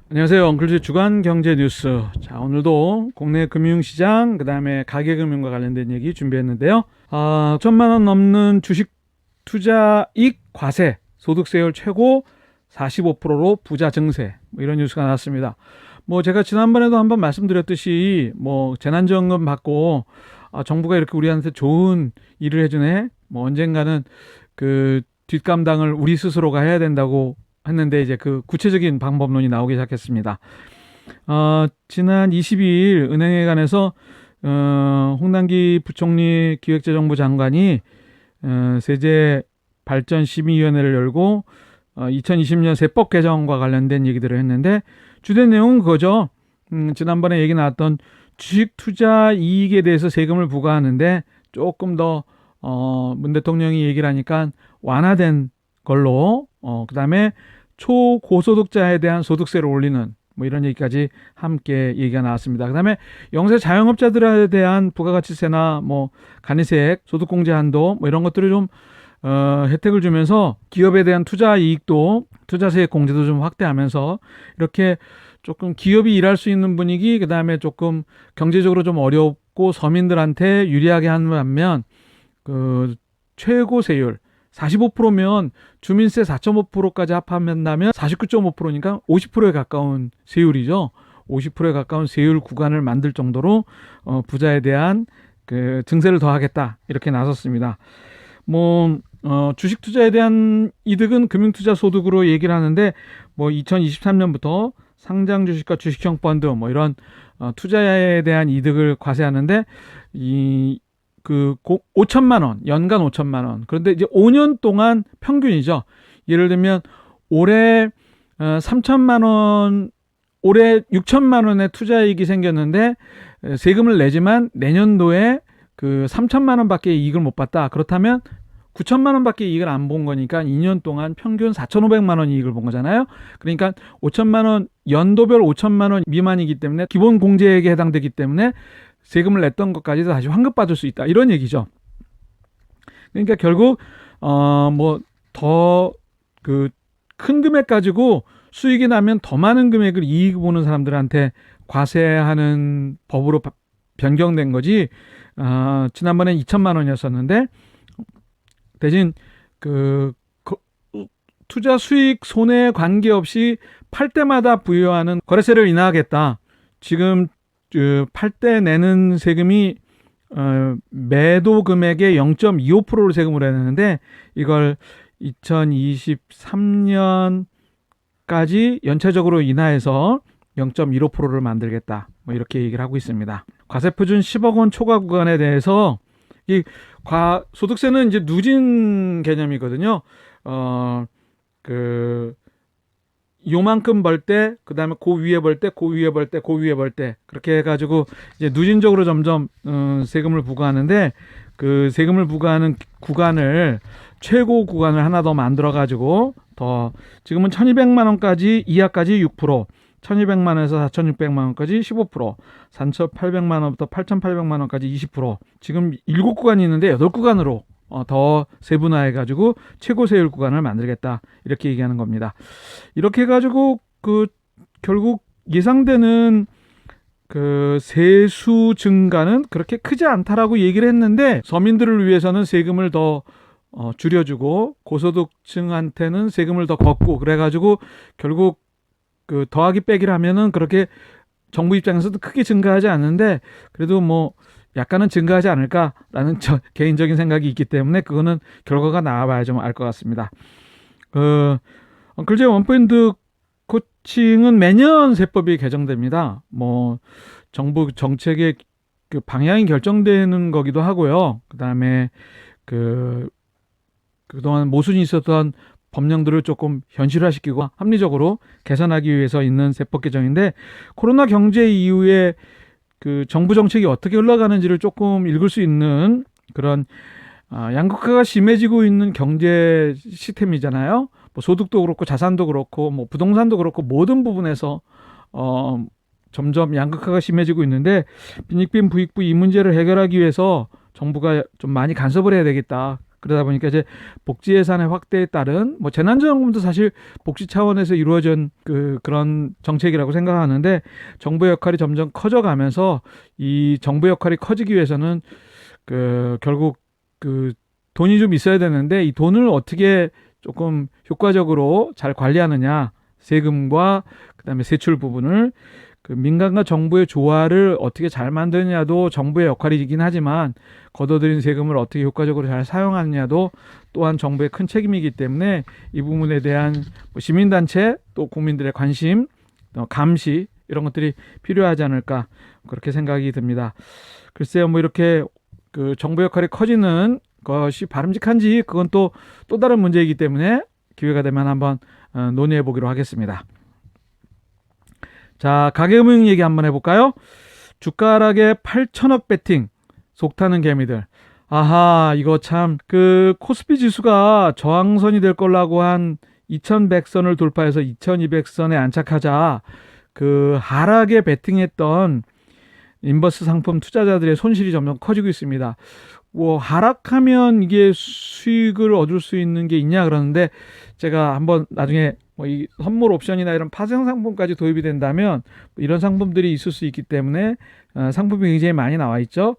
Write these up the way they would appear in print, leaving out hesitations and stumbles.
안녕하세요. 엉클즈 주간 경제 뉴스. 자, 오늘도 국내 금융시장, 그 다음에 가계금융과 관련된 얘기 준비했는데요. 1천만 원 넘는 주식 투자익 과세, 소득세율 최고 45%로 부자 증세, 뭐 이런 뉴스가 나왔습니다. 제가 지난번에도 한번 말씀드렸듯이, 재난지원금 받고, 정부가 이렇게 우리한테 좋은 일을 해주네. 언젠가는 그 뒷감당을 우리 스스로가 해야 된다고 했는데 이제 그 구체적인 방법론이 나오기 시작했습니다. 지난 22일 은행에 관해서 홍남기 부총리 기획재정부 장관이 세제 발전 심의위원회를 열고 2020년 세법 개정과 관련된 얘기들을 했는데 주된 내용은 그거죠. 지난번에 얘기 나왔던 주식 투자 이익에 대해서 세금을 부과하는데 조금 더 문 대통령이 얘기를 하니까 완화된 걸로 그다음에 초고소득자에 대한 소득세를 올리는 이런 얘기까지 함께 얘기가 나왔습니다. 그다음에 영세 자영업자들에 대한 부가가치세나 간이세액, 소득공제 한도 이런 것들을 좀 혜택을 주면서 기업에 대한 투자 이익도 투자세액 공제도 좀 확대하면서 이렇게 조금 기업이 일할 수 있는 분위기, 그다음에 조금 경제적으로 좀 어렵고 서민들한테 유리하게 하는 반면 그 최고 세율 45%면 주민세 4.5%까지 합한다면 49.5%니까 50%에 가까운 세율이죠. 50%에 가까운 세율 구간을 만들 정도로 부자에 대한 그 증세를 더하겠다 이렇게 나섰습니다. 주식 투자에 대한 이득은 금융투자 소득으로 얘기를 하는데 2023년부터 상장 주식과 주식형 펀드 이런 투자에 대한 이득을 과세하는데 5천만 원, 연간 5천만 원. 그런데 이제 5년 동안 평균이죠. 예를 들면 올해 3천만 원, 올해 6천만 원의 투자이익이 생겼는데 세금을 내지만 내년도에 그 3천만 원밖에 이익을 못 봤다. 그렇다면 9천만 원밖에 이익을 안 본 거니까 2년 동안 평균 4,500만 원 이익을 본 거잖아요. 그러니까 5천만 원, 연도별 5천만 원 미만이기 때문에 기본 공제액에 해당되기 때문에 세금을 냈던 것까지도 다시 환급받을 수 있다. 이런 얘기죠. 그러니까 결국 더 그 큰 금액 가지고 수익이 나면 더 많은 금액을 이익 보는 사람들한테 과세하는 법으로 변경된 거지. 지난번에 2천만 원이었었는데 대신 투자 수익 손해 관계없이 팔 때마다 부여하는 거래세를 인하하겠다. 지금 팔 때 내는 세금이 매도 금액의 0.25%로 세금을 내는데 이걸 2023년까지 연체적으로 인하해서 0.15%를 만들겠다. 이렇게 얘기를 하고 있습니다. 과세 표준 10억 원 초과 구간에 대해서 이 소득세는 이제 누진 개념이거든요. 요만큼 벌 때, 그 다음에 그 위에 벌 때, 그 위에 벌 때, 그 위에 벌 때, 그렇게 해가지고 이제 누진적으로 점점 세금을 부과하는데 그 세금을 부과하는 구간을 최고 구간을 하나 더 만들어가지고 더 지금은 1,200만 원까지 이하까지 6%, 1,200만 원에서 4,600만 원까지 15%, 4,800만 원부터 8,800만 원까지 20%. 지금 7구간이 있는데 8구간으로 더 세분화해가지고 최고 세율 구간을 만들겠다 이렇게 얘기하는 겁니다. 이렇게 해가지고 결국 예상되는 그 세수 증가는 그렇게 크지 않다라고 얘기를 했는데 서민들을 위해서는 세금을 더 줄여주고 고소득층한테는 세금을 더 걷고 그래가지고 결국 그 더하기 빼기를 하면은 그렇게 정부 입장에서도 크게 증가하지 않는데 그래도 약간은 증가하지 않을까라는 개인적인 생각이 있기 때문에 그거는 결과가 나와봐야 좀 알 것 같습니다. 엉클제 원포인트 코칭은 매년 세법이 개정됩니다. 정부 정책의 그 방향이 결정되는 거기도 하고요. 그다음에 그동안 모순이 있었던 법령들을 조금 현실화시키고 합리적으로 개선하기 위해서 있는 세법 개정인데 코로나 경제 이후에 그 정부 정책이 어떻게 흘러가는지를 조금 읽을 수 있는 그런 양극화가 심해지고 있는 경제 시스템이잖아요. 소득도 그렇고 자산도 그렇고 부동산도 그렇고 모든 부분에서 점점 양극화가 심해지고 있는데 빈익빈 부익부 이 문제를 해결하기 위해서 정부가 좀 많이 간섭을 해야 되겠다. 그러다 보니까 이제 복지 예산의 확대에 따른 뭐 재난지원금도 사실 복지 차원에서 이루어진 그런 정책이라고 생각하는데 정부의 역할이 점점 커져가면서 이 정부 역할이 커지기 위해서는 결국 돈이 좀 있어야 되는데 이 돈을 어떻게 조금 효과적으로 잘 관리하느냐, 세금과 그다음에 세출 부분을 민간과 정부의 조화를 어떻게 잘 만드느냐도 정부의 역할이긴 하지만 걷어들인 세금을 어떻게 효과적으로 잘 사용하느냐도 또한 정부의 큰 책임이기 때문에 이 부분에 대한 시민단체 또 국민들의 관심, 감시 이런 것들이 필요하지 않을까 그렇게 생각이 듭니다. 글쎄요, 뭐 이렇게 정부 역할이 커지는 것이 바람직한지 그건 또 다른 문제이기 때문에 기회가 되면 한번 논의해 보기로 하겠습니다. 자, 가계금융 얘기 한번 해볼까요? 주가 하락에 8천억 배팅 속타는 개미들. 아하, 이거 참 코스피 지수가 저항선이 될 거라고 한 2100선을 돌파해서 2200선에 안착하자 하락에 베팅했던 인버스 상품 투자자들의 손실이 점점 커지고 있습니다. 뭐 하락하면 이게 수익을 얻을 수 있는 게 있냐 그러는데 제가 한번 나중에 이 선물 옵션이나 이런 파생 상품까지 도입이 된다면 이런 상품들이 있을 수 있기 때문에 상품이 굉장히 많이 나와 있죠.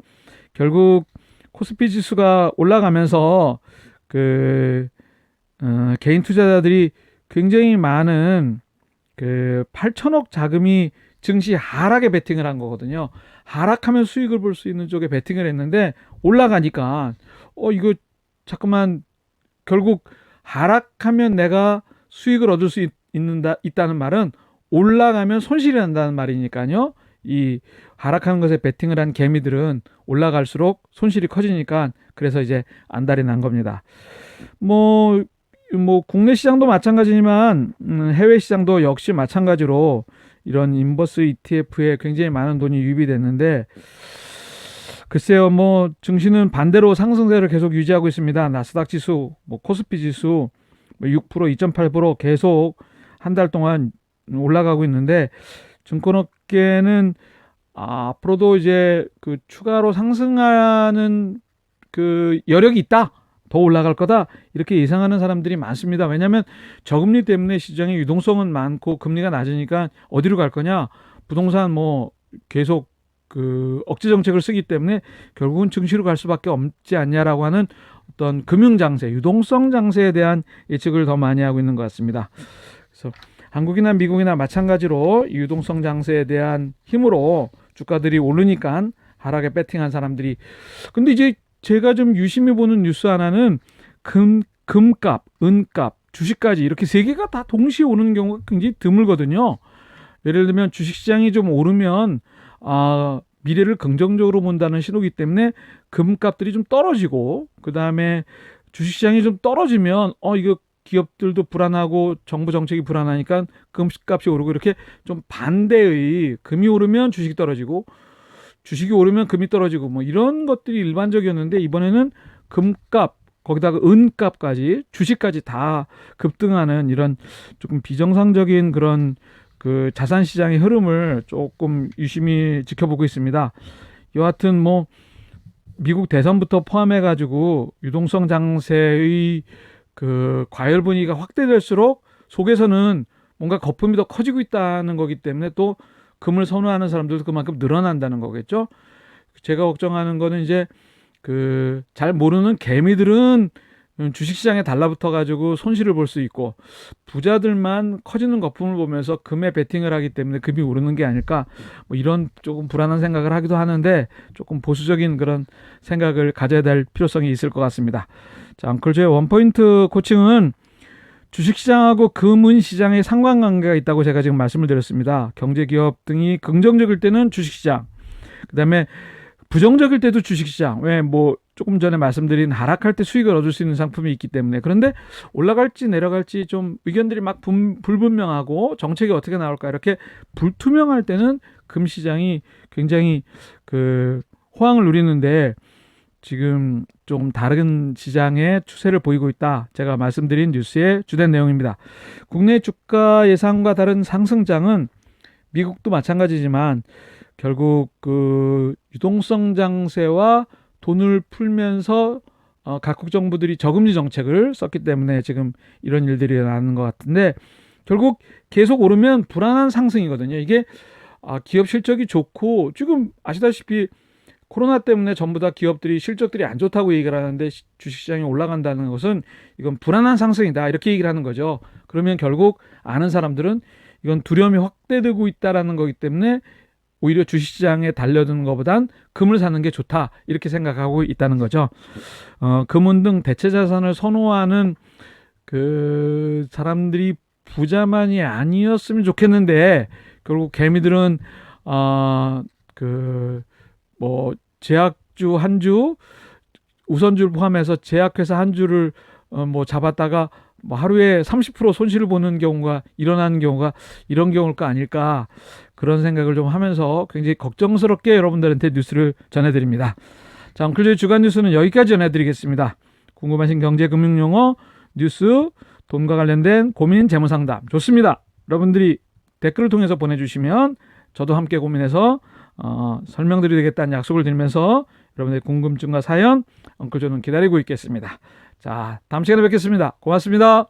결국 코스피 지수가 올라가면서 개인 투자자들이 굉장히 많은 8천억 자금이 증시 하락에 베팅을 한 거거든요. 하락하면 수익을 볼 수 있는 쪽에 베팅을 했는데 올라가니까 이거 잠깐만 결국 하락하면 내가 수익을 얻을 수 있다는 말은 올라가면 손실이 난다는 말이니까요. 이 하락하는 것에 베팅을 한 개미들은 올라갈수록 손실이 커지니까 그래서 이제 안달이 난 겁니다. 뭐 국내 시장도 마찬가지지만 해외 시장도 역시 마찬가지로 이런 인버스 ETF에 굉장히 많은 돈이 유입이 됐는데 글쎄요, 뭐 증시는 반대로 상승세를 계속 유지하고 있습니다. 나스닥 지수, 코스피 지수 6%, 2.8% 계속 한 달 동안 올라가고 있는데 증권업계는 앞으로도 이제 추가로 상승하는 여력이 있다. 더 올라갈 거다. 이렇게 예상하는 사람들이 많습니다. 왜냐하면 저금리 때문에 시장의 유동성은 많고 금리가 낮으니까 어디로 갈 거냐? 부동산 계속 억제 정책을 쓰기 때문에 결국은 증시로 갈 수밖에 없지 않냐라고 하는 어떤 금융 장세, 유동성 장세에 대한 예측을 더 많이 하고 있는 것 같습니다. 그래서 한국이나 미국이나 마찬가지로 유동성 장세에 대한 힘으로 주가들이 오르니까 하락에 배팅한 사람들이 근데 이제 제가 좀 유심히 보는 뉴스 하나는 금값, 은값, 주식까지 이렇게 세 개가 다 동시에 오르는 경우가 굉장히 드물거든요. 예를 들면 주식시장이 좀 오르면 미래를 긍정적으로 본다는 신호기 때문에 금값들이 좀 떨어지고 그 다음에 주식시장이 좀 떨어지면 이거 기업들도 불안하고 정부 정책이 불안하니까 금값이 오르고 이렇게 좀 반대의 금이 오르면 주식이 떨어지고 주식이 오르면 금이 떨어지고 이런 것들이 일반적이었는데 이번에는 금값 거기다가 은값까지 주식까지 다 급등하는 이런 조금 비정상적인 그런 자산 시장의 흐름을 조금 유심히 지켜보고 있습니다. 여하튼 미국 대선부터 포함해 가지고 유동성 장세의 과열 분위기가 확대될수록 속에서는 뭔가 거품이 더 커지고 있다는 거기 때문에 또 금을 선호하는 사람들도 그만큼 늘어난다는 거겠죠. 제가 걱정하는 거는 이제 잘 모르는 개미들은 주식시장에 달라붙어 가지고 손실을 볼 수 있고 부자들만 커지는 거품을 보면서 금에 베팅을 하기 때문에 금이 오르는 게 아닐까 이런 조금 불안한 생각을 하기도 하는데 조금 보수적인 그런 생각을 가져야 될 필요성이 있을 것 같습니다. 자, 앙클조의 원포인트 코칭은 주식시장하고 금은시장의 상관관계가 있다고 제가 지금 말씀을 드렸습니다. 경제기업 등이 긍정적일 때는 주식시장, 그 다음에 부정적일 때도 주식시장. 왜 조금 전에 말씀드린 하락할 때 수익을 얻을 수 있는 상품이 있기 때문에. 그런데 올라갈지 내려갈지 좀 의견들이 막 불분명하고 정책이 어떻게 나올까 이렇게 불투명할 때는 금시장이 굉장히 호황을 누리는데 지금 좀 다른 시장의 추세를 보이고 있다. 제가 말씀드린 뉴스의 주된 내용입니다. 국내 주가 예상과 다른 상승장은 미국도 마찬가지지만 결국 유동성 장세와 돈을 풀면서 각국 정부들이 저금리 정책을 썼기 때문에 지금 이런 일들이 일어나는 것 같은데, 결국 계속 오르면 불안한 상승이거든요. 이게 기업 실적이 좋고, 지금 아시다시피 코로나 때문에 전부 다 기업들이 실적들이 안 좋다고 얘기를 하는데 주식시장이 올라간다는 것은 이건 불안한 상승이다, 이렇게 얘기를 하는 거죠. 그러면 결국 아는 사람들은 이건 두려움이 확대되고 있다라는 거기 때문에 오히려 주식시장에 달려드는 것보단 금을 사는 게 좋다, 이렇게 생각하고 있다는 거죠. 금은 등 대체 자산을 선호하는 그 사람들이 부자만이 아니었으면 좋겠는데, 결국 개미들은 제약주 한 주, 우선주를 포함해서 제약회사 한 주를 잡았다가 하루에 30% 손실을 보는 경우가 일어나는 경우가 이런 경우일까 아닐까, 그런 생각을 좀 하면서 굉장히 걱정스럽게 여러분들한테 뉴스를 전해드립니다. 자, 엉클조의 주간 뉴스는 여기까지 전해드리겠습니다. 궁금하신 경제 금융 용어 뉴스, 돈과 관련된 고민 재무상담 좋습니다. 여러분들이 댓글을 통해서 보내주시면 저도 함께 고민해서 설명드리겠다는 약속을 드리면서 여러분들의 궁금증과 사연 엉클조는 기다리고 있겠습니다. 자, 다음 시간에 뵙겠습니다. 고맙습니다.